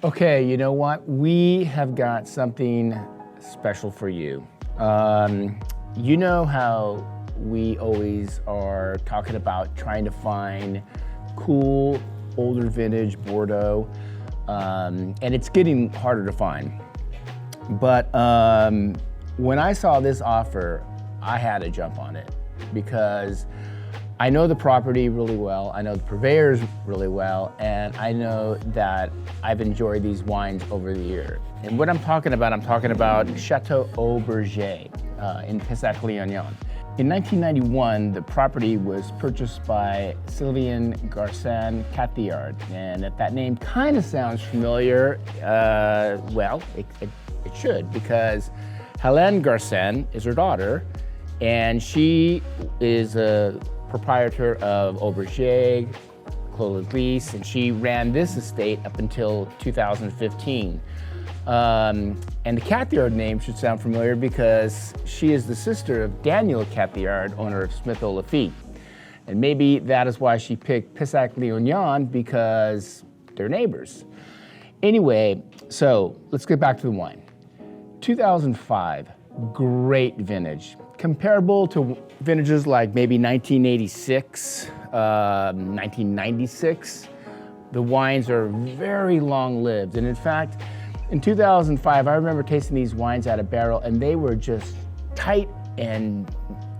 Okay, you know what? We have got something special for you. You know how we always are talking about trying to find cool, older vintage Bordeaux, and it's getting harder to find. But when I saw this offer, I had to jump on it because I know the property really well, I know the purveyors really well, and I know that I've enjoyed these wines over the year. And what I'm talking about Chateau Bergey in Pessac, Leognan. In 1991, the property was purchased by Sylvain Garcin Catillard, and that name kind of sounds familiar. Well, it should, because Hélène Garcin is her daughter, and she is a proprietor of Bergey, Clos Lease, and she ran this estate up until 2015. And the Catillard name should sound familiar because she is the sister of Daniel Catillard, owner of Smith Lafitte. And maybe that is why she picked Pessac Leognan, because they're neighbors. Anyway, so let's get back to the wine. 2005, great vintage. Comparable to vintages like maybe 1986, 1996. The wines are very long-lived. And in fact, in 2005, I remember tasting these wines out of barrel, and they were just tight and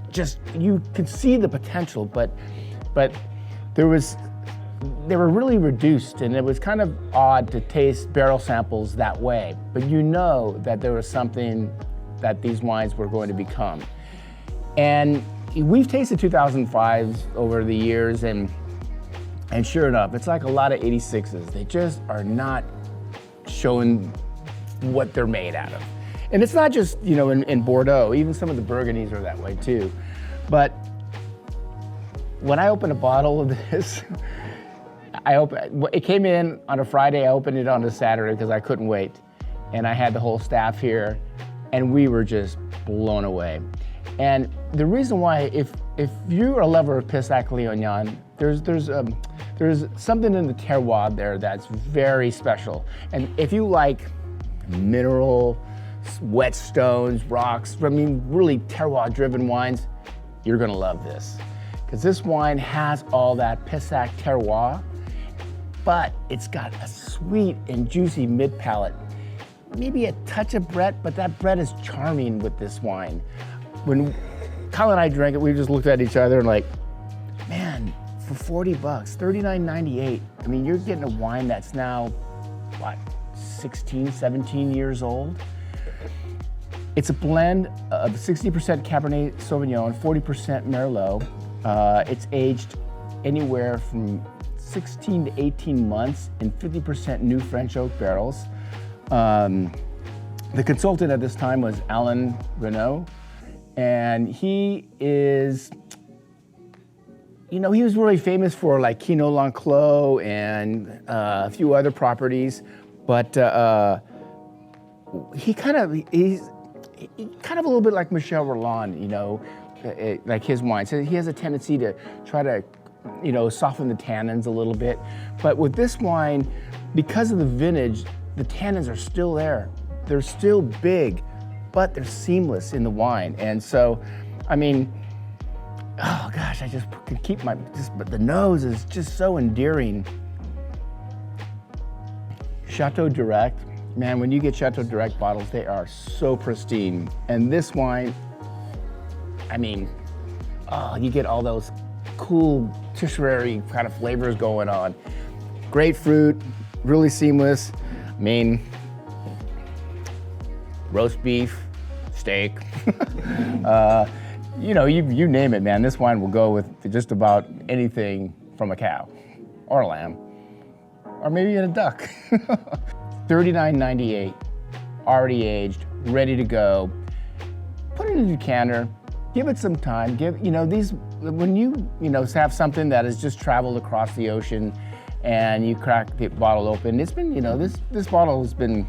just, you could see the potential, but they were really reduced, and it was kind of odd to taste barrel samples that way. But you know that there was something that these wines were going to become. And we've tasted 2005s over the years, and sure enough, it's like a lot of 86s. They just are not showing what they're made out of. And it's not just, you know, in Bordeaux, even some of the Burgundies are that way too. But when I opened a bottle of this, it came in on a Friday, I opened it on a Saturday because I couldn't wait. And I had the whole staff here, and we were just blown away. And the reason why, if you're a lover of Pessac Leognan, there's something in the terroir there that's very special. And if you like mineral, wet stones, rocks, I mean, really terroir-driven wines, you're gonna love this. Because this wine has all that Pessac terroir, but it's got a sweet and juicy mid-palate. Maybe a touch of Brett, but that Brett is charming with this wine. When Kyle and I drank it, we just looked at each other and like, man, for 40 bucks, $39.98, I mean, you're getting a wine that's now, what, 16, 17 years old? It's a blend of 60% Cabernet Sauvignon, 40% Merlot. It's aged anywhere from 16 to 18 months in 50% new French oak barrels. The consultant at this time was Alain Renaud, and he is, you know, he was really famous for like Quinault L'Enclos and a few other properties, but he's kind of a little bit like Michel Rolland, you know, like his wine. So he has a tendency to try to, you know, soften the tannins a little bit. But with this wine, because of the vintage, the tannins are still there. They're still big, but they're seamless in the wine. And so, I mean, oh gosh, I just can keep but the nose is just so endearing. Chateau Direct, man, when you get Chateau Direct bottles, they are so pristine. And this wine, I mean, oh, you get all those cool tertiary kind of flavors going on. Grapefruit, really seamless. I mean, roast beef, steak, you know, you name it, man. This wine will go with just about anything from a cow or a lamb, or maybe even a duck. $39.98, already aged, ready to go. Put it in a decanter, give it some time. You know, when you have something that has just traveled across the ocean and you crack the bottle open, it's been, you know, this bottle has been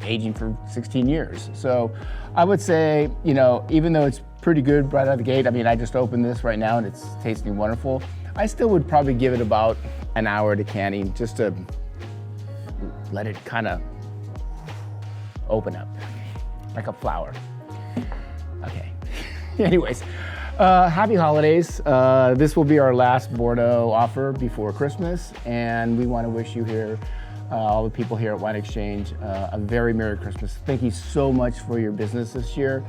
aging for 16 years. So I would say, you know, even though it's pretty good right out of the gate, I mean, I just opened this right now and it's tasting wonderful, I still would probably give it about an hour decanting just to let it kind of open up like a flower. Okay. Anyways, happy holidays. This will be our last Bordeaux offer before Christmas, and we want to wish you here, all the people here at Wine Exchange, a very Merry Christmas. Thank you so much for your business this year.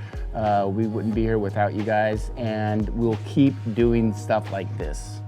We wouldn't be here without you guys, and we'll keep doing stuff like this.